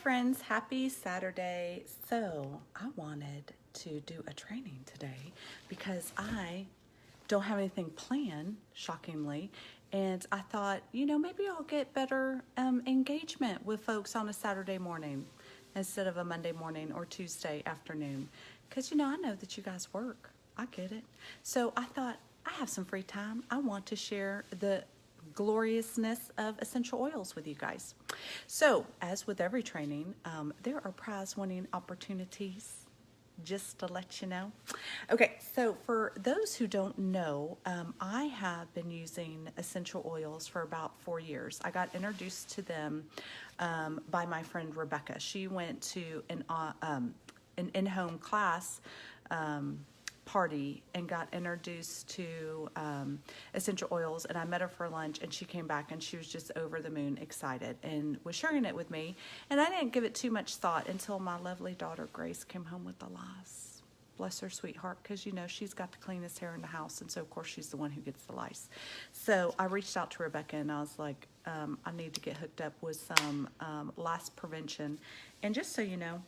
friends, happy Saturday. So I wanted to do a training today because I don't have anything planned, shockingly, and I thought, maybe I'll get better engagement with folks on a Saturday morning instead of a Monday morning or Tuesday afternoon, because I know that you guys work. I get it. So I thought, I have some free time. I want to share the gloriousness of essential oils with you guys. So, as with every training, there are prize winning opportunities, just to let you know. Okay, so for those who don't know, I have been using essential oils for about 4 years. I got introduced to them by my friend Rebecca. She went to an in-home class party and got introduced to essential oils, and I met her for lunch, and she came back and she was just over the moon excited and was sharing it with me, and I didn't give it too much thought until my lovely daughter Grace came home with the lice. Bless her sweetheart, because she's got the cleanest hair in the house, and so of course she's the one who gets the lice. So I reached out to Rebecca and I was like, I need to get hooked up with some lice prevention. And just so you know,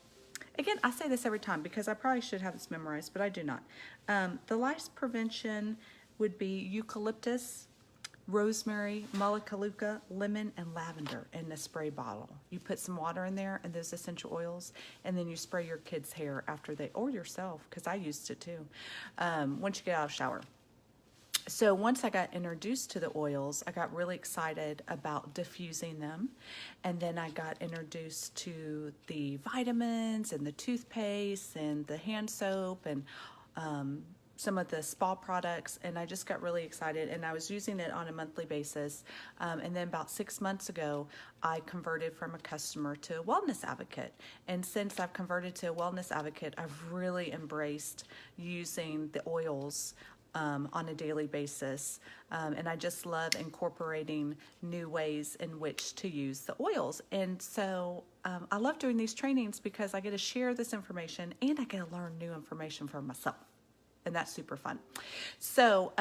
again, I say this every time because I probably should have this memorized, but I do not. The lice prevention would be eucalyptus, rosemary, melaleuca, lemon, and lavender in a spray bottle. You put some water in there and those essential oils, and then you spray your kids' hair after or yourself, because I used it too, once you get out of the shower. So once I got introduced to the oils, I got really excited about diffusing them. And then I got introduced to the vitamins and the toothpaste and the hand soap and some of the spa products. And I just got really excited, and I was using it on a monthly basis. And then about 6 months ago, I converted from a customer to a wellness advocate. And since I've converted to a wellness advocate, I've really embraced using the oils on a daily basis, and I just love incorporating new ways in which to use the oils. And so I love doing these trainings because I get to share this information and I get to learn new information for myself, and that's super fun. So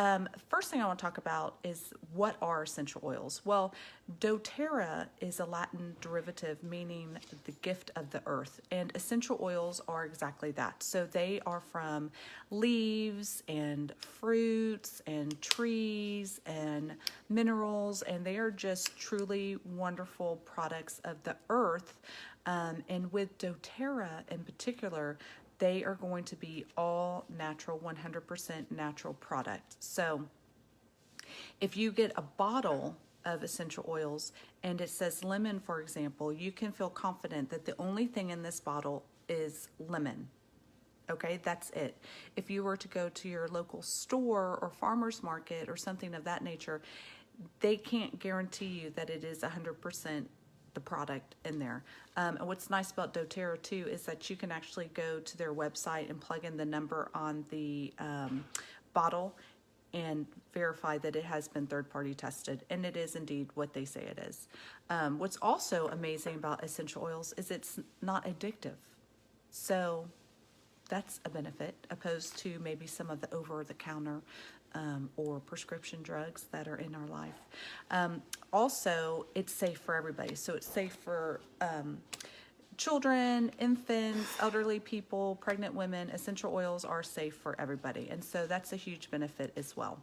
first thing I want to talk about is, what are essential oils? Well, DoTERRA is a Latin derivative meaning the gift of the earth, and essential oils are exactly that. So they are from leaves and fruits and trees and minerals, and they are just truly wonderful products of the earth. And with doTERRA in particular, they are going to be all natural, 100% natural product. So if you get a bottle of essential oils and it says lemon, for example, you can feel confident that the only thing in this bottle is lemon. Okay, that's it. If you were to go to your local store or farmer's market or something of that nature, they can't guarantee you that it is 100% the product in there. And what's nice about doTERRA too is that you can actually go to their website and plug in the number on the bottle and verify that it has been third-party tested, and it is indeed what they say it is. What's also amazing about essential oils is it's not addictive. So that's a benefit, opposed to maybe some of the over-the-counter or prescription drugs that are in our life. Also, it's safe for everybody. So it's safe for children, infants, elderly people, pregnant women. Essential oils are safe for everybody, and so that's a huge benefit as well.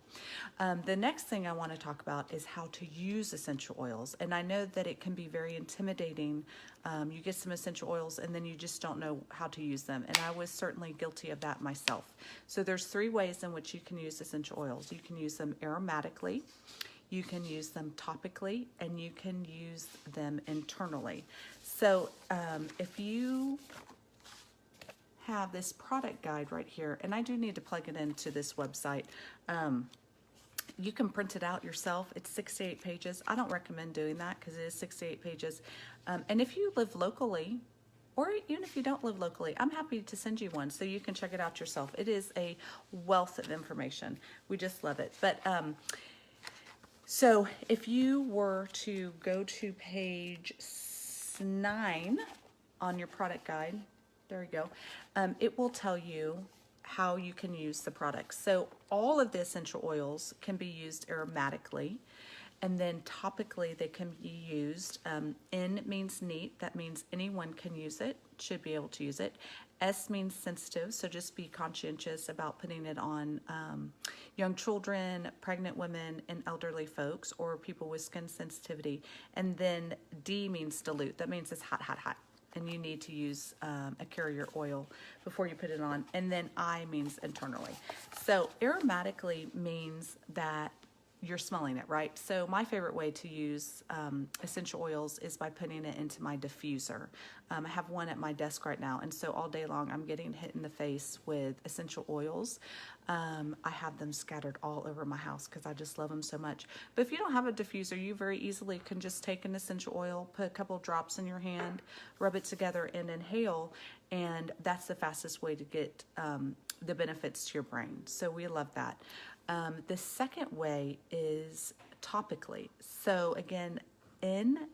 The next thing I want to talk about is how to use essential oils, and I know that it can be very intimidating. You get some essential oils and then you just don't know how to use them, and I was certainly guilty of that myself. So there's 3 ways in which you can use essential oils. You can use them aromatically, you can use them topically, and you can use them internally. So if you have this product guide right here, and I do need to plug it into this website, you can print it out yourself. It's 68 pages. I don't recommend doing that because it is 68 pages. And if you live locally, or even if you don't live locally, I'm happy to send you one so you can check it out yourself. It is a wealth of information. We just love it. But so if you were to go to page 9 on your product guide, there we go, it will tell you how you can use the products. So all of the essential oils can be used aromatically, And then topically, they can be used. N means neat. That means anyone can use it, should be able to use it. S means sensitive, so just be conscientious about putting it on young children, pregnant women, and elderly folks, or people with skin sensitivity. And then D means dilute. That means it's hot, hot, hot. And you need to use a carrier oil before you put it on. And then I means internally. So aromatically means that you're smelling it, right? So my favorite way to use essential oils is by putting it into my diffuser. I have one at my desk right now, and so all day long I'm getting hit in the face with essential oils. I have them scattered all over my house because I just love them so much. But if you don't have a diffuser, you very easily can just take an essential oil, put a couple of drops in your hand, rub it together, and inhale, and that's the fastest way to get the benefits to your brain. So we love that. The second way is topically. So again, N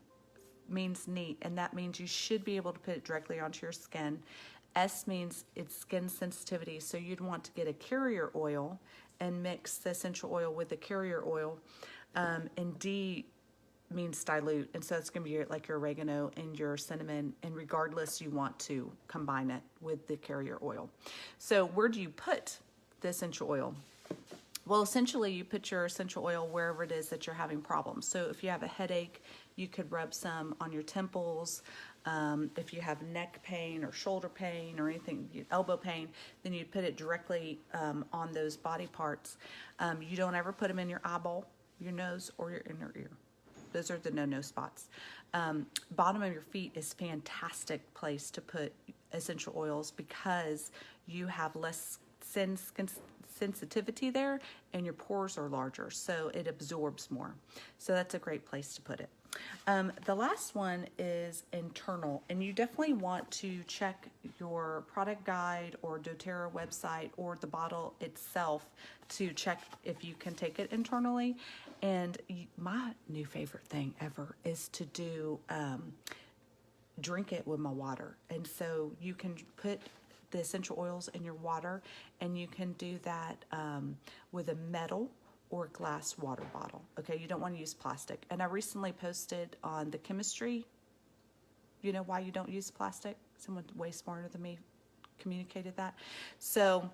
means neat, and that means you should be able to put it directly onto your skin. S means it's skin sensitivity, so you'd want to get a carrier oil and mix the essential oil with the carrier oil. And D means dilute, and so it's going to be like your oregano and your cinnamon, and regardless, you want to combine it with the carrier oil. So where do you put the essential oil? Well, essentially, you put your essential oil wherever it is that you're having problems. So if you have a headache, you could rub some on your temples. If you have neck pain or shoulder pain or anything, elbow pain, then you put it directly on those body parts. You don't ever put them in your eyeball, your nose, or your inner ear. Those are the no-no spots. Bottom of your feet is a fantastic place to put essential oils because you have less sensitivity there, and your pores are larger, so it absorbs more. So that's a great place to put it. The last one is internal, and you definitely want to check your product guide or doTERRA website or the bottle itself to check if you can take it internally. And my new favorite thing ever is to do drink it with my water. And so you can put the essential oils in your water, and you can do that with a metal or glass water bottle. Okay, you don't want to use plastic. And I recently posted on the chemistry, you know, why you don't use plastic. Someone way smarter than me communicated that. So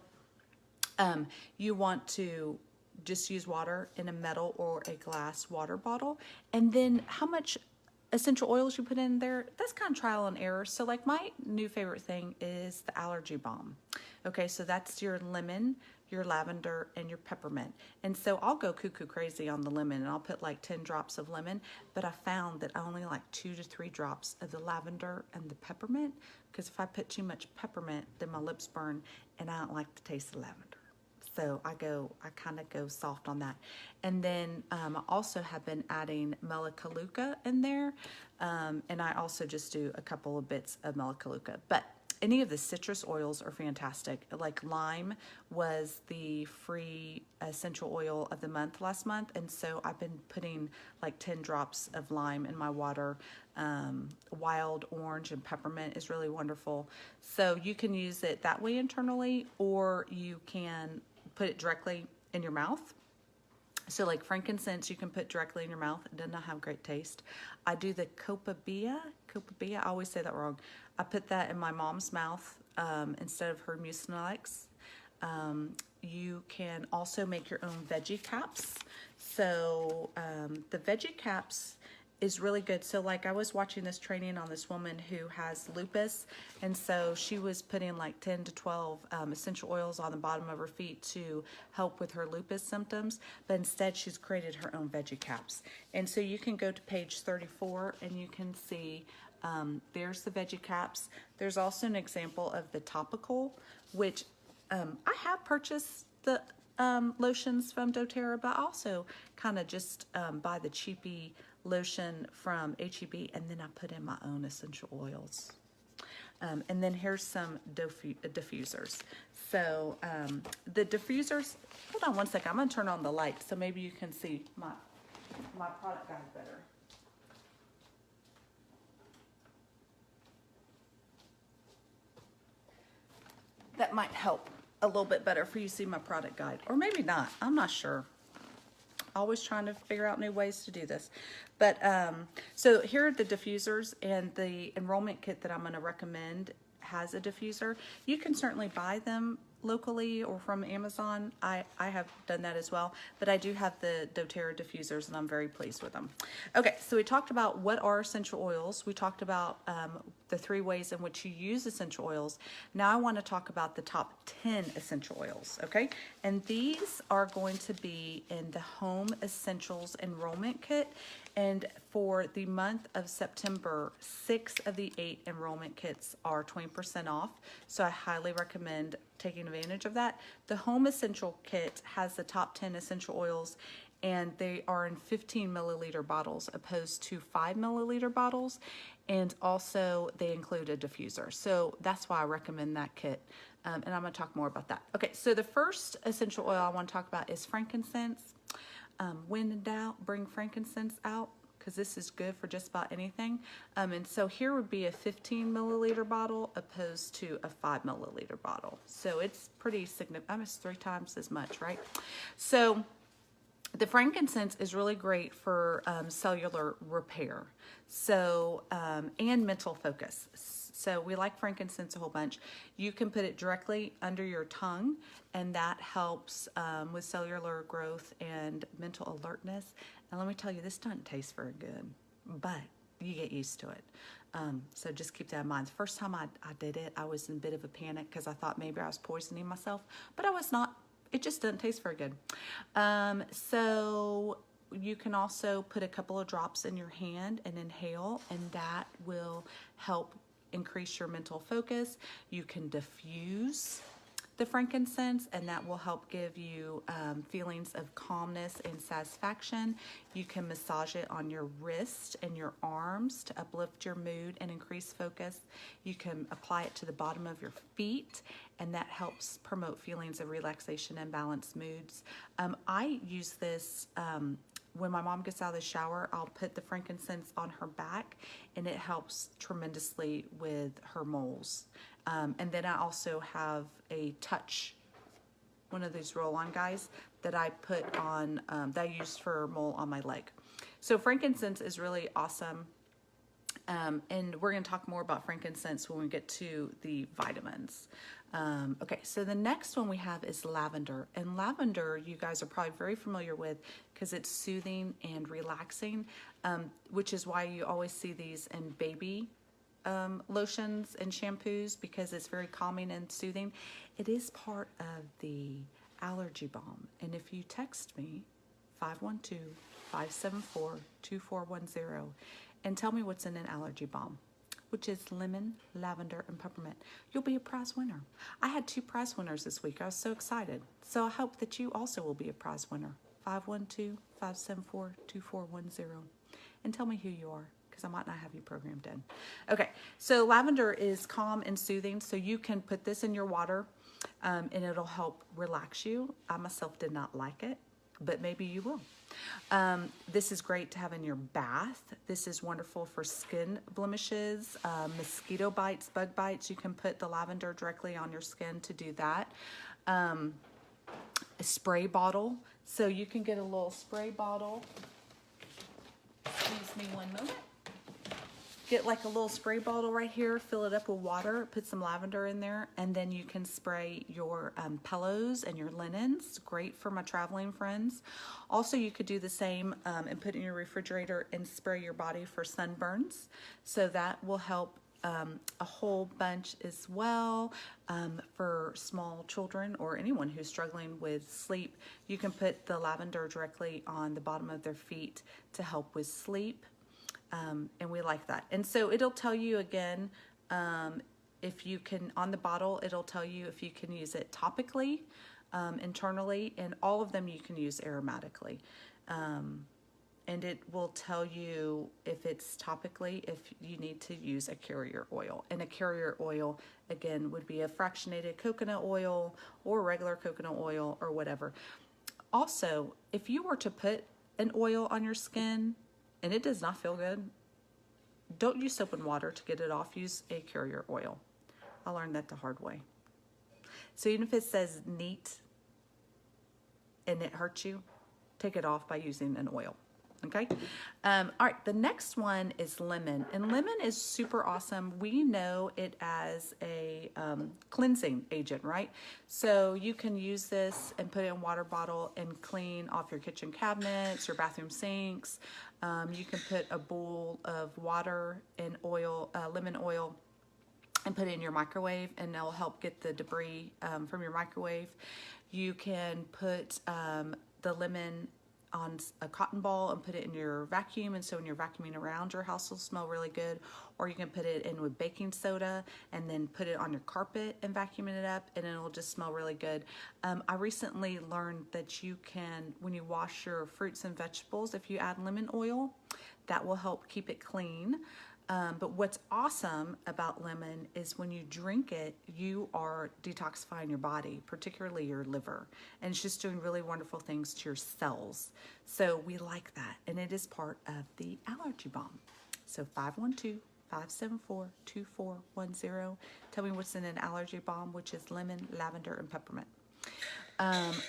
you want to just use water in a metal or a glass water bottle, and then how much essential oils you put in there, that's kind of trial and error. So like my new favorite thing is the allergy balm. Okay, so that's your lemon, your lavender, and your peppermint. And so I'll go cuckoo crazy on the lemon, and I'll put like 10 drops of lemon, but I found that I only like 2 to 3 drops of the lavender and the peppermint, because if I put too much peppermint, then my lips burn, and I don't like the taste of lavender. So I kind of go soft on that. And then I also have been adding Melaleuca in there. And I also just do a couple of bits of Melaleuca. But any of the citrus oils are fantastic. Like lime was the free essential oil of the month last month. And so I've been putting like 10 drops of lime in my water. Wild orange and peppermint is really wonderful. So you can use it that way internally, or you can put it directly in your mouth. So like frankincense, you can put directly in your mouth. It does not have great taste. I do the copaiba, I always say that wrong. I put that in my mom's mouth instead of her mucinex. You can also make your own veggie caps. So the veggie caps is really good. So like I was watching this training on this woman who has lupus, and so she was putting like 10 to 12 essential oils on the bottom of her feet to help with her lupus symptoms, but instead she's created her own veggie caps. And so you can go to page 34 and you can see there's the veggie caps. There's also an example of the topical, which I have purchased the lotions from doTERRA, but also kind of just buy the cheapy lotion from HEB, and then I put in my own essential oils. And then here's some diffusers. So the diffusers, hold on one second, I'm gonna turn on the light so maybe you can see my product guide better. That might help a little bit better for you to see my product guide, or maybe not, I'm not sure. Always trying to figure out new ways to do this. But so here are the diffusers, and the enrollment kit that I'm going to recommend has a diffuser. You can certainly buy them locally or from Amazon. I have done that as well, but I do have the doTERRA diffusers and I'm very pleased with them. Okay, so we talked about what are essential oils. We talked about the 3 ways in which you use essential oils. Now I want to talk about the top 10 essential oils, okay? And these are going to be in the Home Essentials Enrollment Kit. And for the month of September, 6 of the 8 enrollment kits are 20% off. So I highly recommend taking advantage of that. The Home Essential Kit has the top 10 essential oils, and they are in 15 milliliter bottles opposed to 5 milliliter bottles. And also they include a diffuser. So that's why I recommend that kit. And I'm going to talk more about that. Okay, so the first essential oil I want to talk about is frankincense. When in doubt, bring frankincense out, because this is good for just about anything. And so here would be a 15 milliliter bottle opposed to a 5 milliliter bottle. So it's pretty significant, almost 3 times as much, right? So the frankincense is really great for cellular repair, so and mental focus. So we like frankincense a whole bunch. You can put it directly under your tongue, and that helps with cellular growth and mental alertness. And let me tell you, this doesn't taste very good, but you get used to it. So just keep that in mind. The first time I did it, I was in a bit of a panic because I thought maybe I was poisoning myself, but I was not. It just doesn't taste very good. So you can also put a couple of drops in your hand and inhale, and that will help increase your mental focus. You can diffuse the frankincense, and that will help give you feelings of calmness and satisfaction. You can massage it on your wrist and your arms to uplift your mood and increase focus. You can apply it to the bottom of your feet, and that helps promote feelings of relaxation and balanced moods. I use this when my mom gets out of the shower. I'll put the frankincense on her back, and it helps tremendously with her moles. And then I also have a touch, one of these roll-on guys that I put on, that I used for mole on my leg. So frankincense is really awesome. And we're going to talk more about frankincense when we get to the vitamins. Okay, so the next one we have is lavender. And lavender, you guys are probably very familiar with because it's soothing and relaxing, which is why you always see these in baby lotions and shampoos, because it's very calming and soothing. It is part of the allergy balm. And if you text me, 512-574-2410, and tell me what's in an allergy balm, which is lemon, lavender, and peppermint, you'll be a prize winner. I had 2 prize winners this week. I was so excited. So I hope that you also will be a prize winner. 512-574-2410. And tell me who you are, because I might not have you programmed in. Okay, so lavender is calm and soothing, so you can put this in your water, and it'll help relax you. I myself did not like it, but maybe you will. This is great to have in your bath. This is wonderful for skin blemishes, mosquito bites, bug bites. You can put the lavender directly on your skin to do that. A spray bottle. So you can get a little spray bottle. Excuse me one moment. Get like a little spray bottle right here, fill it up with water, put some lavender in there, and then you can spray your pillows and your linens. Great for my traveling friends. Also, you could do the same and put it in your refrigerator and spray your body for sunburns. So that will help a whole bunch as well. For small children or anyone who's struggling with sleep, you can put the lavender directly on the bottom of their feet to help with sleep. And we like that. And so it'll tell you again, if you can, on the bottle, it'll tell you if you can use it topically, internally, and all of them you can use aromatically. And it will tell you if it's topically, if you need to use a carrier oil. And a carrier oil, again, would be a fractionated coconut oil or regular coconut oil or whatever. Also, if you were to put an oil on your skin, and it does not feel good, don't use soap and water to get it off. Use a carrier oil. I learned that the hard way. So even if it says neat and it hurts you, take it off by using an oil. Okay. All right. The next one is lemon, and lemon is super awesome. We know it as a cleansing agent, right? So you can use this and put it in a water bottle and clean off your kitchen cabinets, your bathroom sinks. You can put a bowl of water and oil, lemon oil, and put it in your microwave, and that'll help get the debris from your microwave. You can put the lemon on a cotton ball and put it in your vacuum, and so when you're vacuuming around, your house will smell really good. Or you can put it in with baking soda and then put it on your carpet and vacuum it up, and it'll just smell really good. I recently learned that you can, when you wash your fruits and vegetables, if you add lemon oil, that will help keep it clean. But what's awesome about lemon is when you drink it, you are detoxifying your body, particularly your liver. And it's just doing really wonderful things to your cells. So we like that. And it is part of the allergy bomb. So 512-574-2410. Tell me what's in an allergy bomb, which is lemon, lavender, and peppermint.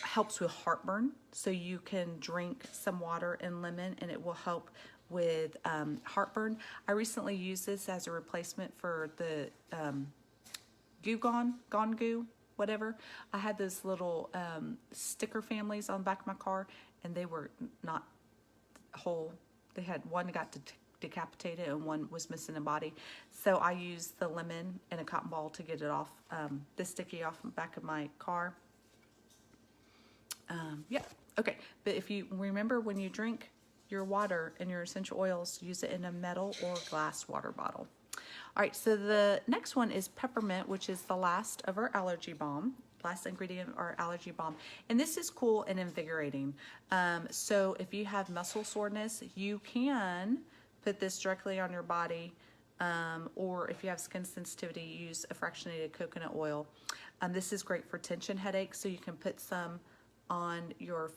Helps with heartburn. So you can drink some water and lemon, and it will help with heartburn. I recently used this as a replacement for the Gone Goo, whatever. I had those little sticker families on the back of my car, and they were not whole. They had one got decapitated and one was missing a body. So I used the lemon and a cotton ball to get it off, the sticky off the back of my car. Yeah, okay. But if you remember, when you drink your water and your essential oils, use it in a metal or glass water bottle. All right, so the next one is peppermint, which is the last of our allergy balm. Last ingredient of our allergy balm. And this is cool and invigorating. So if you have muscle soreness, you can put this directly on your body. Or if you have skin sensitivity, use a fractionated coconut oil. This is great for tension headaches, so you can put some on your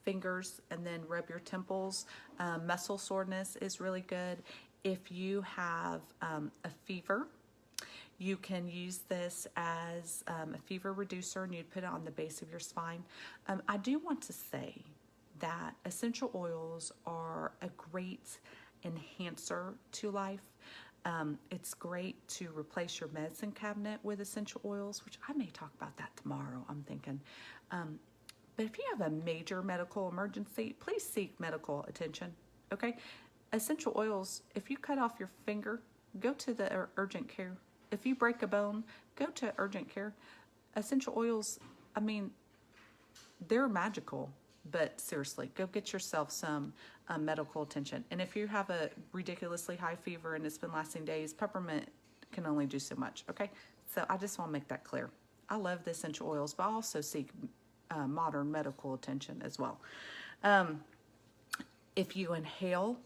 fingers and then rub your temples. Muscle soreness is really good. If you have a fever, you can use this as a fever reducer, and you'd put it on the base of your spine. I do want to say that essential oils are a great enhancer to life. It's great to replace your medicine cabinet with essential oils, which I may talk about that tomorrow, I'm thinking. But if you have a major medical emergency, please seek medical attention, okay? Essential oils, if you cut off your finger, go to the urgent care. If you break a bone, go to urgent care. Essential oils, I mean, they're magical, but seriously, go get yourself some medical attention. And if you have a ridiculously high fever and it's been lasting days, peppermint can only do so much, okay? So I just want to make that clear. I love the essential oils, but I also seek modern medical attention as well. If you inhale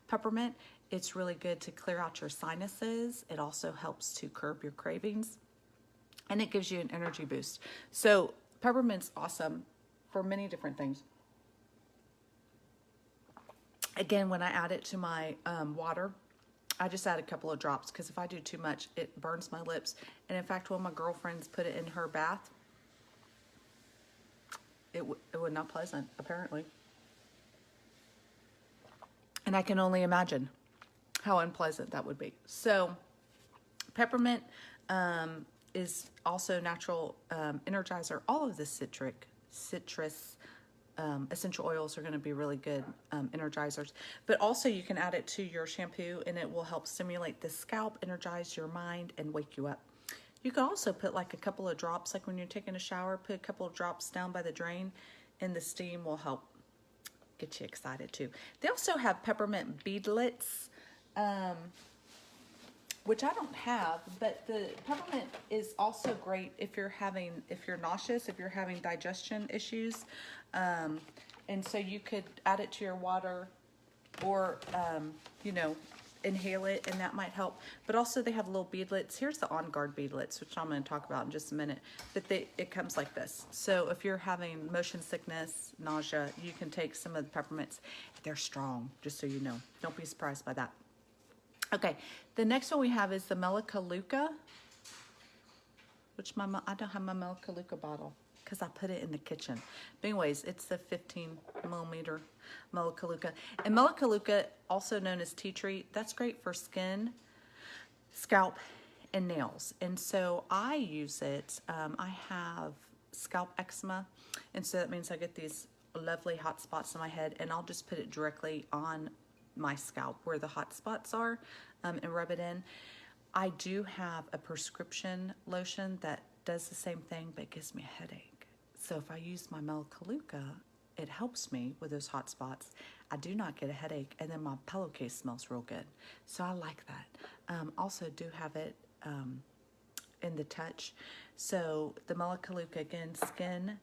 peppermint, it's really good to clear out your sinuses. It also helps to curb your cravings, and it gives you an energy boost. So peppermint's awesome for many different things. Again, when I add it to my water, I just add a couple of drops, because if I do too much, it burns my lips. And in fact, one of my girlfriends put it in her bath. It was not pleasant, apparently. And I can only imagine how unpleasant that would be. So peppermint is also natural energizer. All of the citrus essential oils are going to be really good energizers. But also you can add it to your shampoo, and it will help stimulate the scalp, energize your mind, and wake you up. You can also put like a couple of drops, like when you're taking a shower, put a couple of drops down by the drain, and the steam will help get you excited too. They also have peppermint beadlets, which I don't have, but the peppermint is also great if you're nauseous, if you're having digestion issues. And so you could add it to your water, or, inhale it, and that might help. But also they have little beadlets. Here's the On Guard beadlets, which I'm going to talk about in just a minute. But it comes like this. So if you're having motion sickness, nausea, you can take some of the peppermints. They're strong, just so you know. Don't be surprised by that. Okay, the next one we have is the Melaleuca, which I don't have my Melaleuca bottle. because I put it in the kitchen. But anyways, it's the 15 millimeter Melaleuca. And Melaleuca, also known as tea tree, that's great for skin, scalp, and nails. And so I use it. I have scalp eczema, and so that means I get these lovely hot spots on my head, and I'll just put it directly on my scalp where the hot spots are, and rub it in. I do have a prescription lotion that does the same thing, but it gives me a headache. So if I use my Melaleuca, it helps me with those hot spots. I do not get a headache, and then my pillowcase smells real good. So I like that. Also do have it in the touch. So the Melaleuca, again, skin,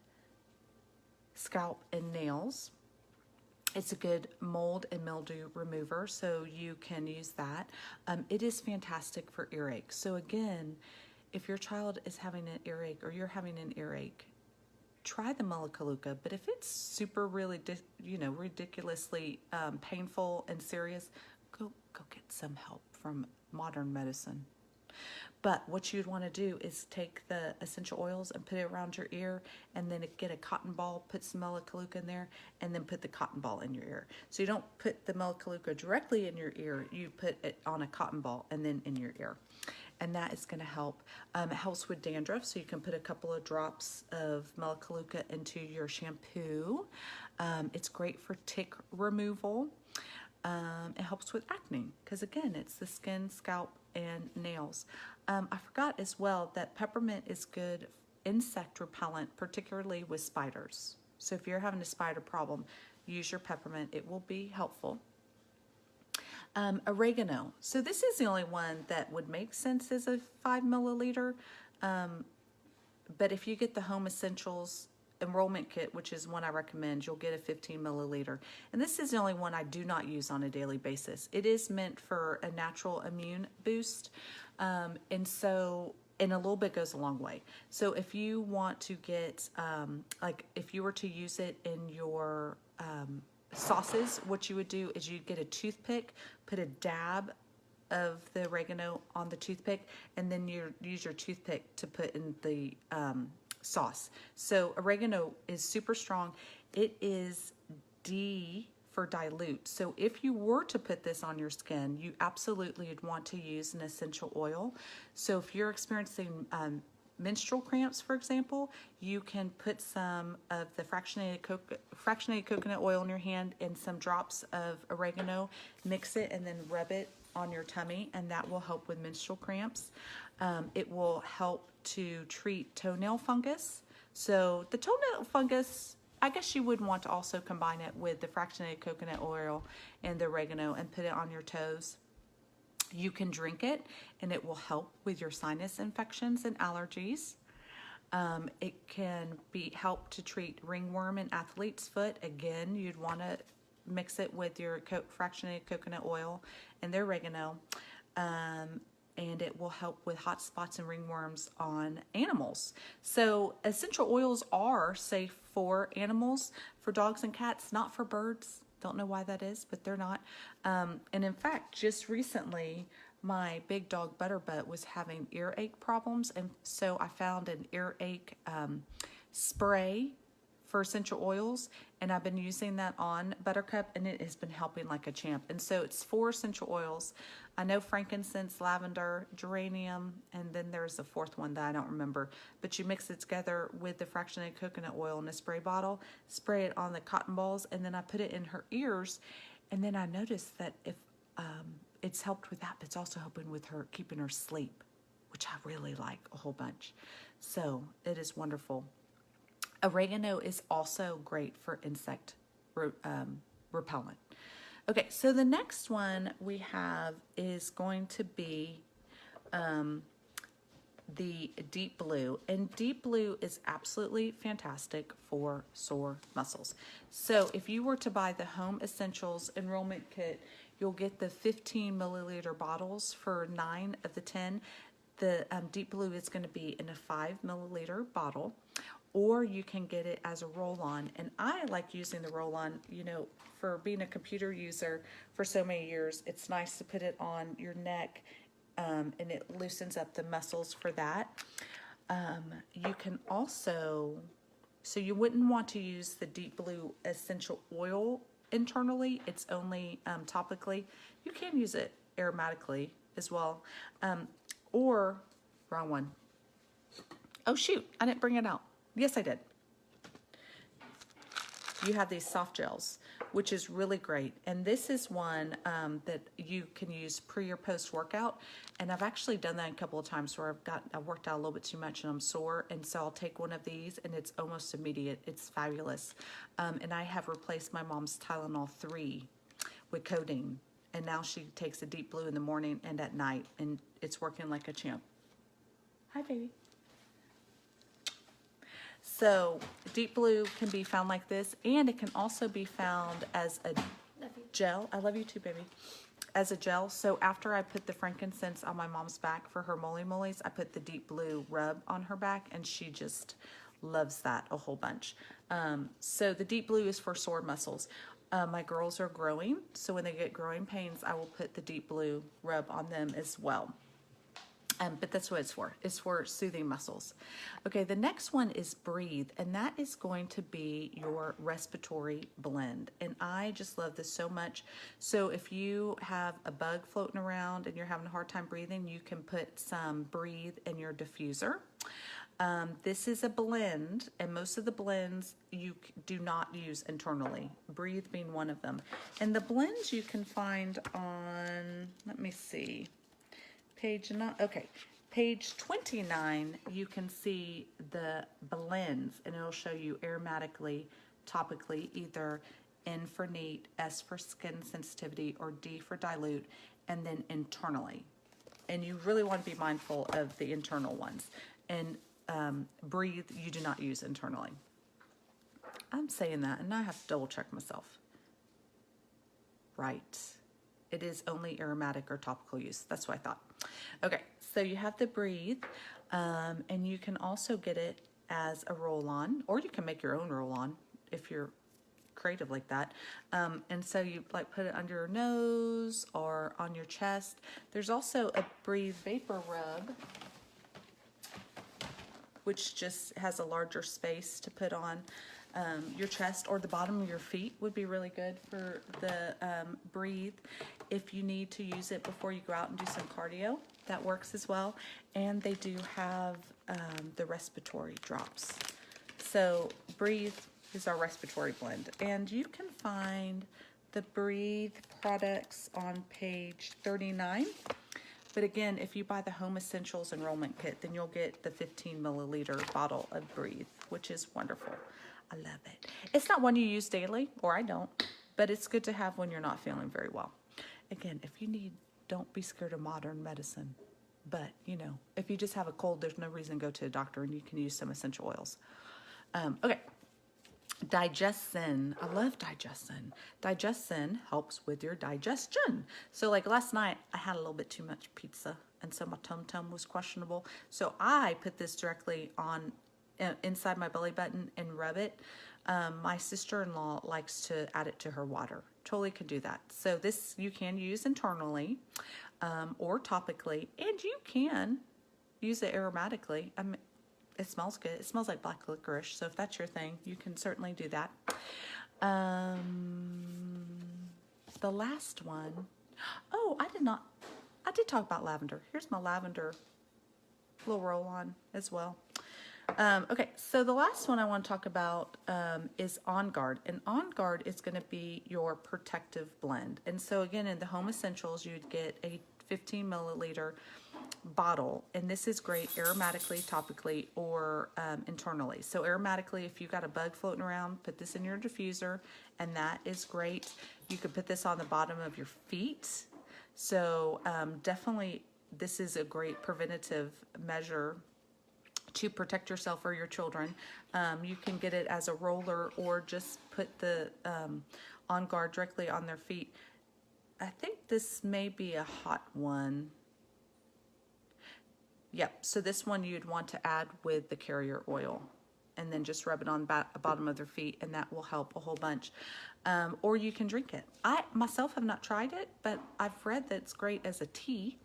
scalp, and nails. It's a good mold and mildew remover, so you can use that. It is fantastic for earache. So again, if your child is having an earache or you're having an earache, try the Melaleuca. But if it's super really, ridiculously painful and serious, go get some help from modern medicine. But what you'd want to do is take the essential oils and put it around your ear, and then get a cotton ball, put some Melaleuca in there, and then put the cotton ball in your ear. So you don't put the Melaleuca directly in your ear, you put it on a cotton ball and then in your ear. And that is going to help. It helps with dandruff, so you can put a couple of drops of Melaleuca into your shampoo. It's great for tick removal. It helps with acne, because again, it's the skin, scalp, and nails. I forgot as well that peppermint is good insect repellent, particularly with spiders. So if you're having a spider problem, use your peppermint. It will be helpful. Oregano. So this is the only one that would make sense as a 5 milliliter. But if you get the Home Essentials Enrollment Kit, which is one I recommend, you'll get a 15 milliliter. And this is the only one I do not use on a daily basis. It is meant for a natural immune boost. And a little bit goes a long way. So if you want to get, if you were to use it in your sauces, what you would do is you'd get a toothpick, put a dab of the oregano on the toothpick, and then you use your toothpick to put in the sauce. So oregano is super strong. It is D for dilute. So if you were to put this on your skin, you absolutely would want to use an essential oil. So if you're experiencing menstrual cramps, for example, you can put some of the fractionated coconut oil in your hand and some drops of oregano, mix it, and then rub it on your tummy, and that will help with menstrual cramps. It will help to treat toenail fungus. So the toenail fungus, I guess you would want to also combine it with the fractionated coconut oil and the oregano and put it on your toes. You can drink it, and it will help with your sinus infections and allergies. It can help to treat ringworm and athlete's foot. Again, you'd want to mix it with your fractionated coconut oil and the oregano. And it will help with hot spots and ringworms on animals. So essential oils are safe for animals, for dogs and cats, not for birds. Don't know why that is, but they're not. And in fact, just recently, my big dog Butterbutt was having earache problems, and so I found an earache spray for essential oils, and I've been using that on Buttercup, and it has been helping like a champ. And so it's 4 essential oils. I know frankincense, lavender, geranium, and then there's a 4th one that I don't remember. But you mix it together with the fractionated coconut oil in a spray bottle, spray it on the cotton balls, and then I put it in her ears. And then I noticed that if it's helped with that, but it's also helping with her, keeping her asleep, which I really like a whole bunch. So it is wonderful. Oregano is also great for insect repellent. Okay, so the next one we have is going to be the Deep Blue. And Deep Blue is absolutely fantastic for sore muscles. So if you were to buy the Home Essentials Enrollment Kit, you'll get the 15 milliliter bottles for 9 of the 10. The Deep Blue is going to be in a 5 milliliter bottle, or you can get it as a roll-on. And I like using the roll-on, for being a computer user for so many years. It's nice to put it on your neck, and it loosens up the muscles for that. You can also So you wouldn't want to use the Deep Blue essential oil internally. It's only topically. You can use it aromatically as well. Or, wrong one. Oh shoot, I didn't bring it out. Yes, I did. You have these soft gels, which is really great. And this is one that you can use pre or post workout. And I've actually done that a couple of times where I've worked out a little bit too much and I'm sore. And so I'll take one of these and it's almost immediate. It's fabulous. And I have replaced my mom's Tylenol 3 with codeine. And now she takes a Deep Blue in the morning and at night, and it's working like a champ. Hi, baby. So Deep Blue can be found like this, and it can also be found as a gel. I love you too, baby. As a gel. So after I put the frankincense on my mom's back for her moles, I put the Deep Blue rub on her back, and she just loves that a whole bunch. So the Deep Blue is for sore muscles. My girls are growing, so when they get growing pains, I will put the Deep Blue rub on them as well. But that's what it's for. It's for soothing muscles. Okay, the next one is Breathe, and that is going to be your respiratory blend. And I just love this so much. So if you have a bug floating around and you're having a hard time breathing, you can put some Breathe in your diffuser. This is a blend, and most of the blends you do not use internally, Breathe being one of them. And the blends you can find on, let me see, page 29, you can see the blends, and it'll show you aromatically, topically, either N for neat, S for skin sensitivity, or D for dilute, and then internally. And you really want to be mindful of the internal ones. And Breathe, you do not use internally. I'm saying that, and I have to double check myself. Right. It is only aromatic or topical use. That's what I thought. Okay, so you have the Breathe, and you can also get it as a roll-on, or you can make your own roll-on if you're creative like that. And so you like put it under your nose or on your chest. There's also a Breathe Vapor Rub, which just has a larger space to put on your chest, or the bottom of your feet would be really good for the Breathe. If you need to use it before you go out and do some cardio, that works as well. And they do have the respiratory drops. So Breathe is our respiratory blend. And you can find the Breathe products on page 39. But again, if you buy the Home Essentials Enrollment Kit, then you'll get the 15 milliliter bottle of Breathe, which is wonderful. I love it. It's not one you use daily, or I don't, but it's good to have when you're not feeling very well. Again, if you need, don't be scared of modern medicine. But, you know, if you just have a cold, there's no reason to go to a doctor, and you can use some essential oils. Okay. Digestin. I love Digestin. Digestin helps with your digestion. So like last night, I had a little bit too much pizza, and so my tum-tum was questionable. So I put this directly on inside my belly button and rub it. My sister-in-law likes to add it to her water. Totally can do that. So this you can use internally or topically, and you can use it aromatically. It smells good. It smells like black licorice. So if that's your thing, you can certainly do that. The last one. Oh, I did talk about lavender. Here's my lavender little roll on as well. Okay, so the last one I want to talk about is On Guard. And On Guard is going to be your protective blend. And so again, in the Home Essentials, you'd get a 15 milliliter bottle, and this is great aromatically, topically, or internally. So aromatically, if you've got a bug floating around, put this in your diffuser, and that is great. You could put this on the bottom of your feet. So definitely this is a great preventative measure to protect yourself or your children. You can get it as a roller, or just put the On Guard directly on their feet. I think this may be a hot one. Yep, so this one you'd want to add with the carrier oil, and then just rub it on the bottom of their feet, and that will help a whole bunch. Or you can drink it. I myself have not tried it, but I've read that it's great as a tea.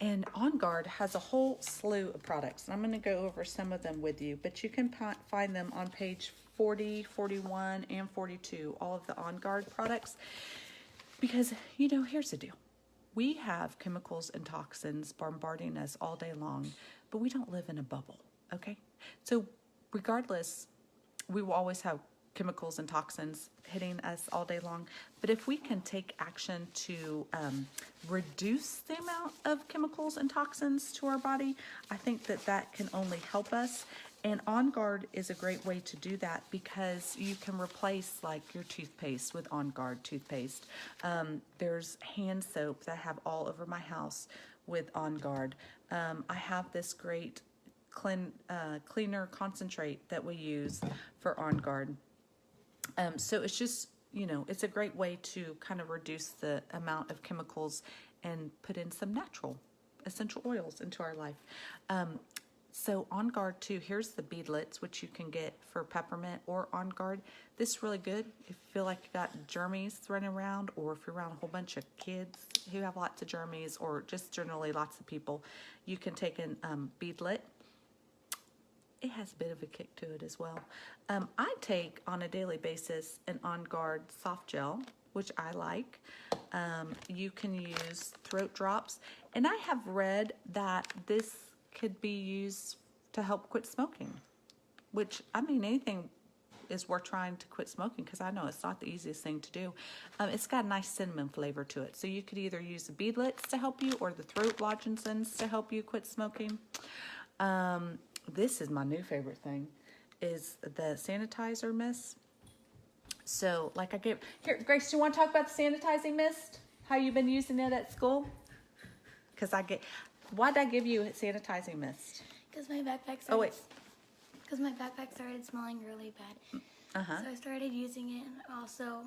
And On Guard has a whole slew of products. And I'm going to go over some of them with you, but you can find them on page 40, 41, and 42, all of the On Guard products. Because, you know, here's the deal. We have chemicals and toxins bombarding us all day long, but we don't live in a bubble, okay? So regardless, we will always have chemicals and toxins hitting us all day long. But if we can take action to reduce the amount of chemicals and toxins to our body, I think that that can only help us. And On Guard is a great way to do that because you can replace like your toothpaste with On Guard toothpaste. There's hand soap that I have all over my house with On Guard. I have this great cleaner concentrate that we use for On Guard. So it's just, you know, it's a great way to kind of reduce the amount of chemicals and put in some natural essential oils into our life. So On Guard too, here's the beadlets, which you can get for peppermint or On Guard. This is really good if you feel like you got germies running around, or if you're around a whole bunch of kids who have lots of germies, or just generally lots of people. You can take an beadlet. It has a bit of a kick to it as well. I take on a daily basis an On Guard soft gel, which I like. You can use throat drops. And I have read that this could be used to help quit smoking, which, I mean, anything is worth trying to quit smoking, because I know it's not the easiest thing to do. It's got a nice cinnamon flavor to it. So you could either use the beadlets to help you or the throat lozenges to help you quit smoking. This is my new favorite thing, is the sanitizer mist. So like I gave, here, Grace, do you want to talk about the sanitizing mist? How you've been using it at school? Because why did I give you a sanitizing mist? Because my backpack started, smelling really bad. So I started using it, and so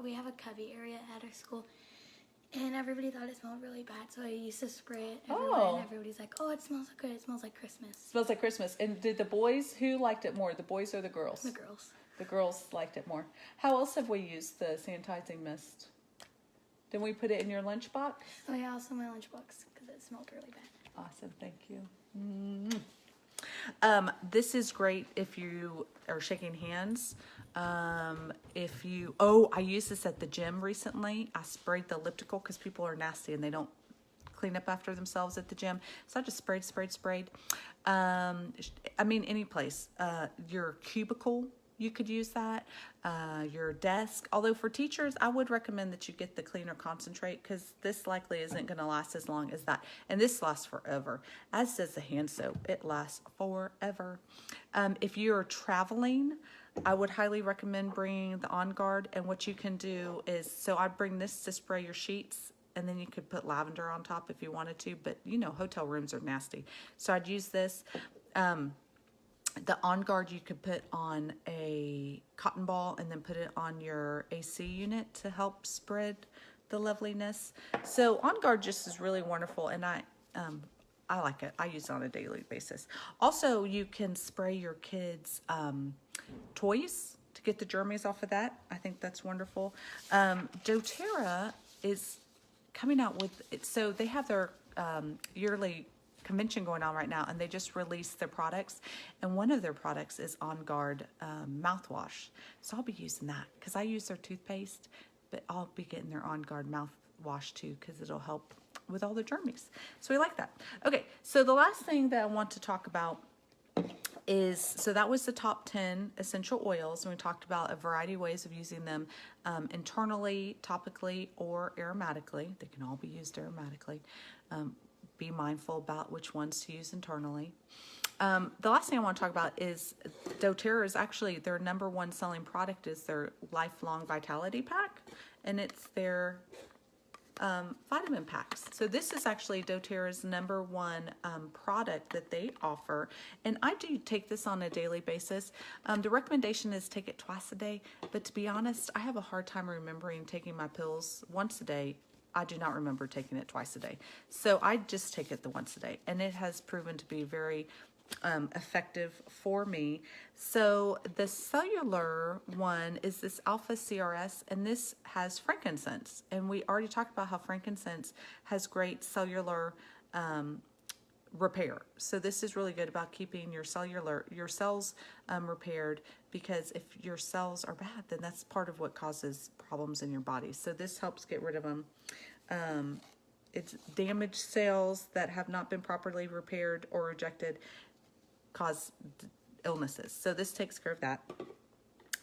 we have a cubby area at our school, and everybody thought it smelled really bad, so I used to spray it everywhere, and everybody's like, oh, it smells so good, it smells like Christmas. It smells like Christmas. And did the boys, who liked it more, the boys or the girls? The girls. The girls liked it more. How else have we used the sanitizing mist? Did we put it in your lunchbox? Oh yeah, also my lunchbox, because it smelled really bad. Awesome, thank you. This is great if you are shaking hands. I used this at the gym recently. I sprayed the elliptical because people are nasty and they don't clean up after themselves at the gym. So I just sprayed. I mean, any place. Your cubicle, you could use that. Your desk. Although for teachers, I would recommend that you get the cleaner concentrate, because this likely isn't going to last as long as that. And this lasts forever. As does the hand soap. It lasts forever. If you're traveling, I would highly recommend bringing the On Guard. And what you can do is, so I bring this to spray your sheets, and then you could put lavender on top if you wanted to. But, you know, hotel rooms are nasty. So I'd use this. The On Guard you could put on a cotton ball and then put it on your AC unit to help spread the loveliness. So On Guard just is really wonderful, and I like it. I use it on a daily basis. Also, you can spray your kids' toys to get the germs off of that. I think that's wonderful. DoTERRA is coming out with it. So they have their yearly convention going on right now, and they just released their products, and one of their products is On Guard mouthwash. So I'll be using that because I use their toothpaste, but I'll be getting their On Guard mouthwash too, because it'll help with all the germs. So we like that. Okay, so the last thing that I want to talk about is, so that was the top 10 essential oils, and we talked about a variety of ways of using them internally, topically, or aromatically. They can all be used aromatically. Be mindful about which ones to use internally. The last thing I want to talk about is doTERRA is actually their #1 selling product is their Lifelong Vitality Pack, and it's their vitamin packs. So this is actually doTERRA's #1 product that they offer, and I do take this on a daily basis. The recommendation is take it twice a day, but to be honest, I have a hard time remembering taking my pills once a day. I do not remember taking it twice a day. So I just take it the once a day, and it has proven to be very effective for me. So the cellular one is this alpha CRS, and this has frankincense. And we already talked about how frankincense has great cellular repair. So this is really good about keeping your cells repaired, because if your cells are bad, then that's part of what causes problems in your body. So this helps get rid of them. It's damaged cells that have not been properly repaired or rejected cause illnesses. So this takes care of that.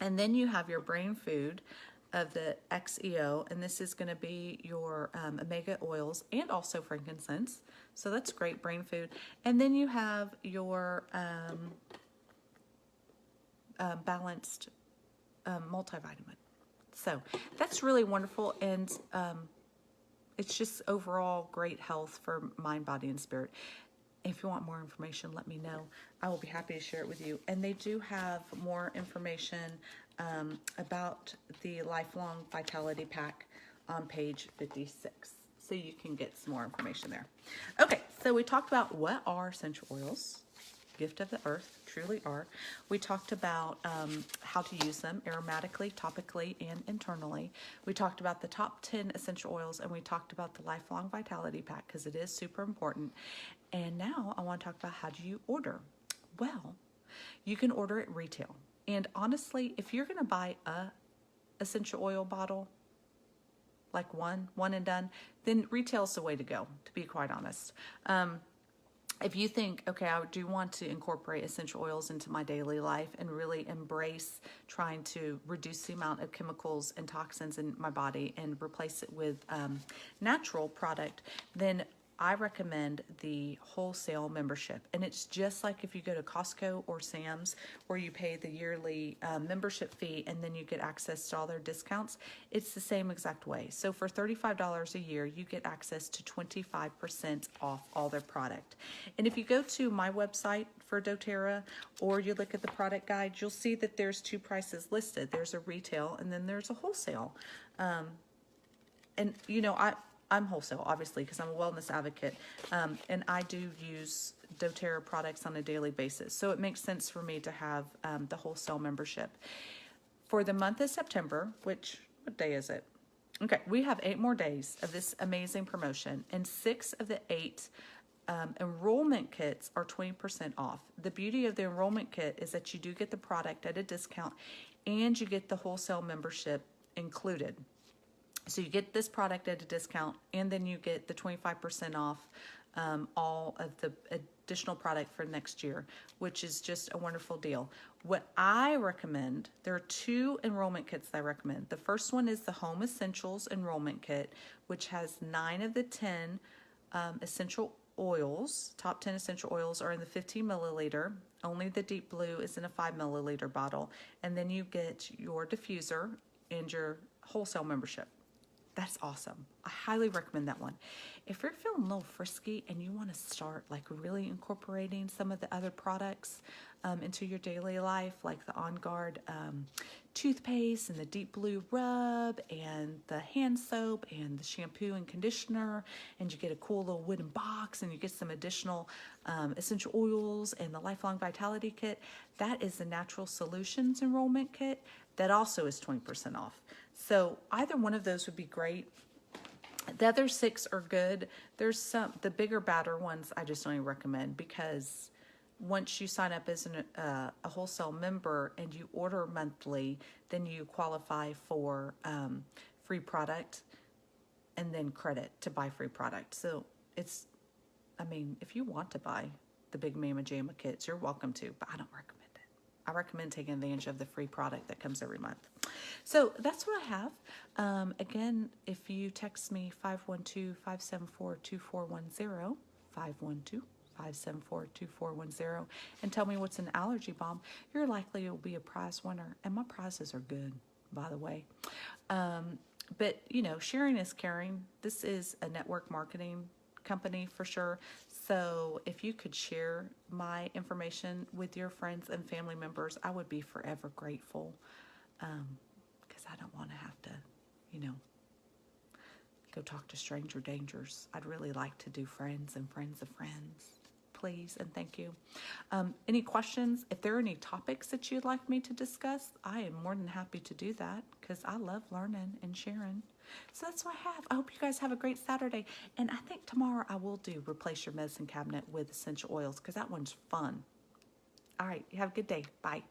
And then you have your brain food of the XEO, and this is going to be your omega oils and also frankincense. So that's great brain food. And then you have your balanced multivitamin. So that's really wonderful, and it's just overall great health for mind, body, and spirit. If you want more information, let me know. I will be happy to share it with you. And they do have more information about the Lifelong Vitality Pack on page 56. So you can get some more information there. Okay, so we talked about what are essential oils. Gift of the earth, truly are. We talked about how to use them aromatically, topically, and internally. We talked about the top 10 essential oils, and we talked about the Lifelong Vitality Pack because it is super important. And now I want to talk about how do you order. Well, you can order at retail. And honestly, if you're going to buy a essential oil bottle, like one and done, then retail's the way to go, to be quite honest. If you think, okay, I do want to incorporate essential oils into my daily life and really embrace trying to reduce the amount of chemicals and toxins in my body and replace it with natural product, then I recommend the wholesale membership. And it's just like if you go to Costco or Sam's, where you pay the yearly membership fee and then you get access to all their discounts. It's the same exact way. So for $35 a year, you get access to 25% off all their product. And if you go to my website for doTERRA, or you look at the product guide, you'll see that there's two prices listed. There's a retail and then there's a wholesale. And you know, I'm wholesale, obviously, because I'm a wellness advocate, and I do use doTERRA products on a daily basis. So it makes sense for me to have the wholesale membership. For the month of September, what day is it? Okay, we have 8 more days of this amazing promotion, and 6 of the 8 enrollment kits are 20% off. The beauty of the enrollment kit is that you do get the product at a discount, and you get the wholesale membership included. So you get this product at a discount, and then you get the 25% off all of the additional product for next year, which is just a wonderful deal. What I recommend, there are 2 enrollment kits that I recommend. The first one is the Home Essentials Enrollment Kit, which has 9 of the 10 essential oils. Top 10 essential oils are in the 15 milliliter. Only the Deep Blue is in a 5 milliliter bottle. And then you get your diffuser and your wholesale membership. That's awesome. I highly recommend that one. If you're feeling a little frisky and you want to start like really incorporating some of the other products into your daily life, like the On Guard toothpaste and the Deep Blue rub and the hand soap and the shampoo and conditioner, and you get a cool little wooden box and you get some additional essential oils and the Lifelong Vitality Kit, that is the Natural Solutions Enrollment Kit. That also is 20% off. So either one of those would be great. The other 6 are good. There's the bigger, badder ones I just don't even recommend, because once you sign up as a wholesale member and you order monthly, then you qualify for free product and then credit to buy free product. So it's, I mean, if you want to buy the Big Mama Jamma kits, you're welcome to, but I don't recommend it. I recommend taking advantage of the free product that comes every month. So that's what I have. Again, if you text me 512-574-2410, 512-574-2410, and tell me what's an allergy bomb, you're likely to be a prize winner. And my prizes are good, by the way. But, you know, sharing is caring. This is a network marketing company for sure. So if you could share my information with your friends and family members, I would be forever grateful. Because I don't want to have to, you know, go talk to stranger dangers. I'd really like to do friends and friends of friends. please and thank you. Any questions? If there are any topics that you'd like me to discuss, I am more than happy to do that because I love learning and sharing. So that's what I have. I hope you guys have a great Saturday. And I think tomorrow I will do replace your medicine cabinet with essential oils because that one's fun. All right. You have a good day. Bye.